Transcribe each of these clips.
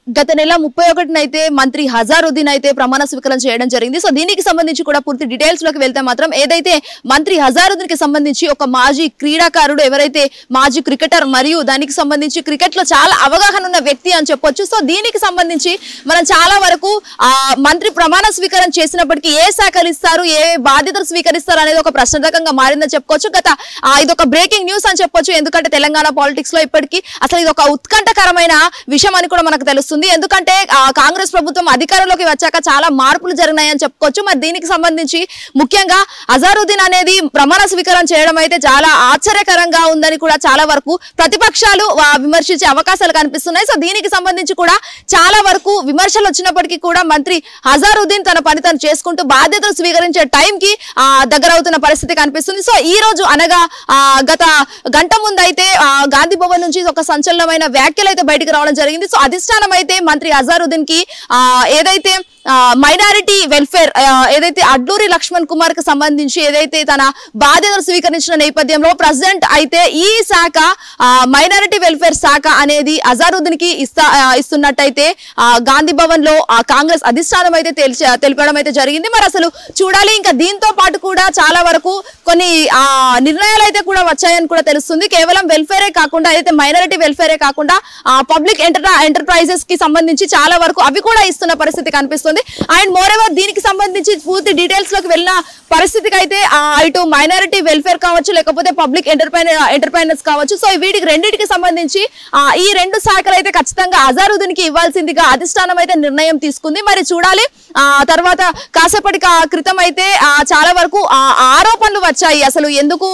గత నెల 31న అయితే మంత్రి హజారుద్దీన్ అయితే ప్రమాణ స్వీకారం చేయడం జరిగింది. సో దీనికి సంబంధించి కూడా పూర్తి డీటెయిల్స్ లోకి వెళ్తే మాత్రం ఏదైతే మంత్రి హజారుద్దీన్ కి సంబంధించి ఒక మాజీ క్రీడాకారుడు, ఎవరైతే మాజీ క్రికెటర్ మరియు దానికి సంబంధించి క్రికెట్ లో చాలా అవగాహన ఉన్న వ్యక్తి అని చెప్పొచ్చు. సో దీనికి సంబంధించి మనం చాలా వరకు మంత్రి ప్రమాణ స్వీకారం చేసినప్పటికీ ఏ శాఖలు ఇస్తారు, ఏ బాధ్యతలు స్వీకరిస్తారు అనేది ఒక ప్రశ్నార్థకంగా మారిందని చెప్పుకోవచ్చు. ఇది ఒక బ్రేకింగ్ న్యూస్ అని చెప్పొచ్చు. ఎందుకంటే తెలంగాణ పాలిటిక్స్ లో ఇప్పటికీ అసలు ఇది ఒక ఉత్కంఠకరమైన విషయం అని కూడా మనకు తెలుస్తుంది. ఎందుకంటే కాంగ్రెస్ ప్రభుత్వం అధికారంలోకి వచ్చాక చాలా మార్పులు జరిగినాయని చెప్పుకోవచ్చు. మరి దీనికి సంబంధించి ముఖ్యంగా హజారుద్దీన్ అనేది ప్రమాణ స్వీకారం చేయడం అయితే చాలా ఆశ్చర్యకరంగా ఉందని కూడా చాలా వరకు ప్రతిపక్షాలు విమర్శించే అవకాశాలు కనిపిస్తున్నాయి. సో దీనికి సంబంధించి కూడా చాలా వరకు విమర్శలు వచ్చినప్పటికీ కూడా మంత్రి హజారుద్దీన్ తన పని తను చేసుకుంటూ బాధ్యతలు స్వీకరించే టైంకి దగ్గరవుతున్న పరిస్థితి కనిపిస్తుంది. సో ఈ రోజు అనగా గత గంట ముందు అయితే గాంధీ భవన్ నుంచి ఒక సంచలనమైన వ్యాఖ్యలు అయితే బయటకు రావడం జరిగింది. సో అధిష్టానం అయితే మంత్రి హజారుద్దీన్ కి ఏదైతే మైనారిటీ వెల్ఫేర్ ఏదైతే అడ్లూరి లక్ష్మణ్ కుమార్ కి సంబంధించి ఏదైతే తన బాధ్యతలు స్వీకరించిన నేపథ్యంలో ప్రెసిడెంట్ అయితే ఈ శాఖ మైనారిటీ వెల్ఫేర్ శాఖ అనేది హజారుద్దీన్ కి ఇస్తున్నట్టయితే గాంధీ భవన్ లో కాంగ్రెస్ అధిష్టానం అయితే తెలిపడం అయితే జరిగింది. మరి అసలు చూడాలి. ఇంకా దీంతో పాటు కూడా చాలా వరకు కొన్ని నిర్ణయాలు అయితే కూడా వచ్చాయని కూడా తెలుస్తుంది. కేవలం వెల్ఫేరే కాకుండా ఏదైతే మైనారిటీ వెల్ఫేరే కాకుండా పబ్లిక్ ఎంటర్ప్రైజెస్ కి సంబంధించి చాలా వరకు అవి కూడా ఇస్తున్న పరిస్థితి కనిపిస్తుంది. అండ్ మోర్ ఎవర్ దీనికి సంబంధించి పూర్తి డీటెయిల్స్ లోకి వెళ్ళిన పరిస్థితికి అయితే ఇటు మైనారిటీ వెల్ఫేర్ కావచ్చు, లేకపోతే పబ్లిక్ ఎంటర్ప్రైనర్స్ కావచ్చు. సో వీటికి రెండింటికి సంబంధించి ఈ రెండు శాఖలు అయితే ఖచ్చితంగా హజారుద్దీన్ కి ఇవ్వాల్సిందిగా అధిష్టానం అయితే నిర్ణయం తీసుకుంది. మరి చూడాలి. తర్వాత కాసేపటి క్రితం అయితే చాలా వరకు ఆరోపణలు వచ్చాయి. అసలు ఎందుకు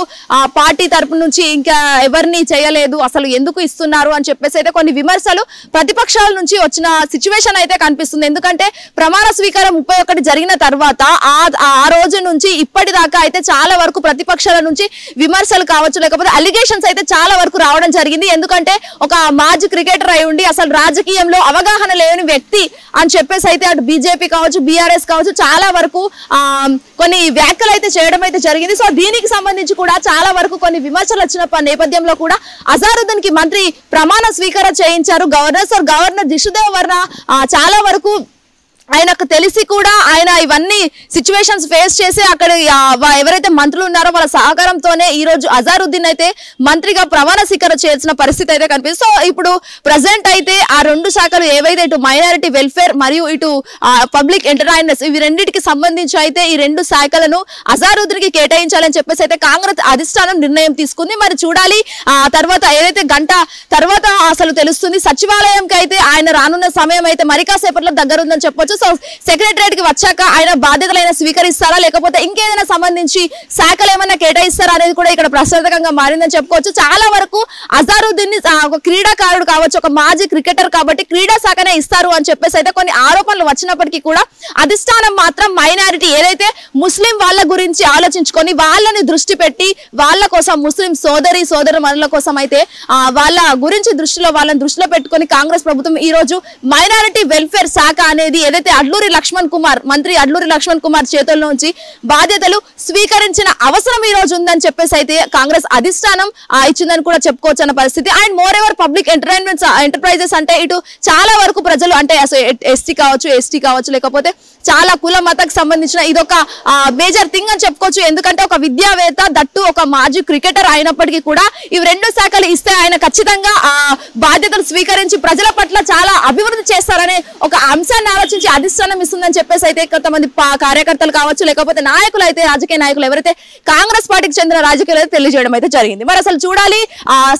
పార్టీ తరపు నుంచి ఇంకా ఎవరిని చేయలేదు, అసలు ఎందుకు ఇస్తున్నారు అని చెప్పేసి అయితే కొన్ని విమర్శలు ప్రతిపక్షాల నుంచి వచ్చిన సిచ్యువేషన్ అయితే కనిపిస్తుంది. ఎందుకంటే ప్రమాణ స్వీకారం 31 జరిగిన తర్వాత ఆ రోజు నుంచి ఇప్పటిదాకా అయితే చాలా వరకు ప్రతిపక్షాల నుంచి విమర్శలు కావచ్చు, లేకపోతే అలిగేషన్స్ అయితే చాలా వరకు రావడం జరిగింది. ఎందుకంటే ఒక మాజీ క్రికెటర్ అయి ఉండి అసలు రాజకీయంలో అవగాహన లేని వ్యక్తి అని చెప్పేసి అయితే అటు బీజేపీ కావచ్చు, బీఆర్ఎస్ కావచ్చు, చాలా వరకు కొన్ని వ్యాఖ్యలు అయితే చేయడం అయితే జరిగింది. సో దీనికి సంబంధించి కూడా చాలా వరకు కొన్ని విమర్శలు వచ్చిన నేపథ్యంలో కూడా హజారుద్దీన్ కి మంత్రి ప్రమాణ స్వీకారం చేయించారు governor. So governor Jishnu Dev Varma చాలా వరకు ఆయనకు తెలిసి కూడా ఆయన ఇవన్నీ సిచ్యువేషన్స్ ఫేస్ చేసి అక్కడ ఎవరైతే మంత్రులు ఉన్నారో వాళ్ళ సహకారంతోనే ఈ రోజు హజారుద్దీన్ అయితే మంత్రిగా ప్రమాణ స్వీకారం చేయాల్సిన పరిస్థితి అయితే కనిపిస్తుంది. సో ఇప్పుడు ప్రెసెంట్ అయితే ఆ రెండు శాఖలు ఏవైతే ఇటు మైనారిటీ వెల్ఫేర్ మరియు ఇటు పబ్లిక్ ఎంటర్ప్రైనర్స్ ఇవి రెండింటికి సంబంధించి అయితే ఈ రెండు శాఖలను హజారుద్దీన్ కి కేటాయించాలని చెప్పేసి అయితే కాంగ్రెస్ అధిష్టానం నిర్ణయం తీసుకుంది. మరి చూడాలి. తర్వాత ఏదైతే గంట తర్వాత అసలు తెలుస్తుంది. సచివాలయంకి అయితే ఆయన రానున్న సమయం అయితే మరి కాసేపట్లో దగ్గర ఉందని చెప్పొచ్చు. సో సెక్రటరియట్ కి వచ్చాక ఆయన బాధ్యతలైనా స్వీకరిస్తారా, లేకపోతే ఇంకేదైనా సంబంధించి శాఖలు ఏమైనా కేటాయిస్తారా అనేది కూడా ఇక్కడ ప్రశ్నార్థకంగా మారిందని చెప్పుకోవచ్చు. చాలా వరకు హజారుద్దీన్ ఒక క్రీడాకారుడు కావచ్చు, ఒక మాజీ క్రికెటర్ కాబట్టి క్రీడా శాఖనే ఇస్తారు అని చెప్పేసి అయితే కొన్ని ఆరోపణలు వచ్చినప్పటికీ కూడా అధిష్టానం మాత్రం మైనారిటీ ఏదైతే ముస్లిం వాళ్ళ గురించి ఆలోచించుకొని వాళ్ళని దృష్టి పెట్టి వాళ్ళ కోసం ముస్లిం సోదరుల కోసం అయితే వాళ్ళ గురించి వాళ్ళని దృష్టిలో పెట్టుకొని కాంగ్రెస్ ప్రభుత్వం ఈ రోజు మైనారిటీ వెల్ఫేర్ శాఖ అనేది ఏదైతే మంత్రి అడ్లూరి లక్ష్మణ్ కుమార్ చేతుల్లోంచి బాధ్యతలు స్వీకరించిన అవసరం ఈ రోజు ఉందని చెప్పేసి అయితే కాంగ్రెస్ అధిష్టానం ఇచ్చిందని కూడా చెప్పుకోవచ్చు అన్న పరిస్థితి. And more ever public enterprises అంటే ఇటు చాలా వరకు ప్రజలు అంటే ఎస్టీ కావచ్చు, లేకపోతే చాలా కుల మతకు సంబంధించిన ఇదొక మేజర్ థింగ్ అని చెప్పుకోవచ్చు. ఎందుకంటే ఒక విద్యావేత్త దట్టు ఒక మాజీ క్రికెటర్ అయినప్పటికీ కూడా ఇవి రెండు శాఖలు ఇస్తే ఆయన ఖచ్చితంగా బాధ్యతలు స్వీకరించి ప్రజల పట్ల చాలా అభివృద్ధి చేస్తారనే ఒక అంశాన్ని ఆలోచించి అధిష్టానం ఇస్తుందని చెప్పేసి అయితే కొంతమంది కార్యకర్తలు కావచ్చు, లేకపోతే నాయకులు అయితే రాజకీయ నాయకులు ఎవరైతే కాంగ్రెస్ పార్టీకి చెందిన రాజకీయాలు అయితే తెలియజేయడం అయితే జరిగింది. మరి అసలు చూడాలి.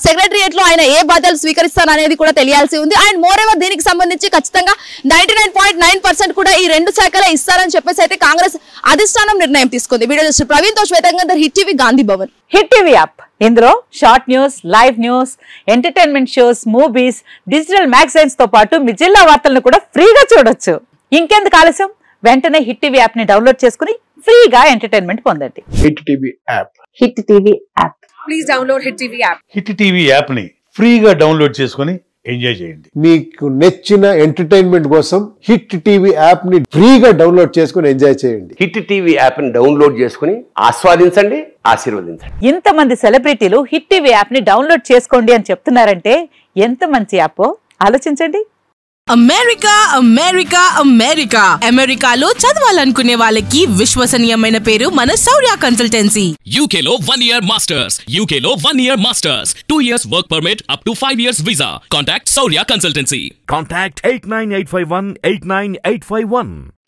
సెక్రటరియట్ లో ఆయన ఏ బాధ్యతలు స్వీకరిస్తారు అనేది కూడా తెలియాల్సి ఉంది. అండ్ మోర్ ఎవర్ దీనికి సంబంధించి ఖచ్చితంగా 99.9% కూడా ఈ రెండు శాఖలే ఇస్తారని చెప్పేసి అయితే కాంగ్రెస్ అధిష్టానం నిర్ణయం తీసుకుంది. వీడియో చూసి ప్రవీణ్ తో శ్వేతంగా hit TV Gandhi Bhavan. Hit TV app ఇందులో short news, live news, entertainment shows, movies, digital magazines తో పాటు మీ జిల్లా వార్తలను కూడా ఫ్రీగా చూడొచ్చు. ఇంకెందుకు ఆలస్యం, వెంటనే హిట్ టీవీ యాప్ ని డౌన్లోడ్ చేసుకుని ఫ్రీగా ఎంటర్టైన్మెంట్ పొందండి. Hit TV app. Hit TV app. Please download hit TV app. Hit TV app ని ఫ్రీగా డౌన్లోడ్ చేసుకుని ఎంజాయ్ చేయండి. మీకు నచ్చిన ఎంటర్టైన్మెంట్ కోసం హిట్ టీవీ యాప్ ని ఫ్రీగా డౌన్లోడ్ చేసుకుని ఎంజాయ్ చేయండి. హిట్ టీవీ యాప్ ని డౌన్లోడ్ చేసుకుని ఆస్వాదించండి, ఆశీర్వదించండి. ఇంతమంది సెలబ్రిటీలు హిట్ టీవీ యాప్ ని డౌన్లోడ్ చేసుకోండి అని చెప్తున్నారంటే ఎంత మంచి యాప్ ఆలోచించండి. అమెరికా అమెరికా అమెరికా అమెరికాలో చదవాలనుకునే వాళ్ళకి విశ్వసనీయమైన పేరు మన శౌర్య కన్సల్టెన్సీ. UK లో 1 year masters. UK లో 1 year masters. 2 years work permit up to 5 years visa. Contact Saurya Consultancy. Contact 89851 89851.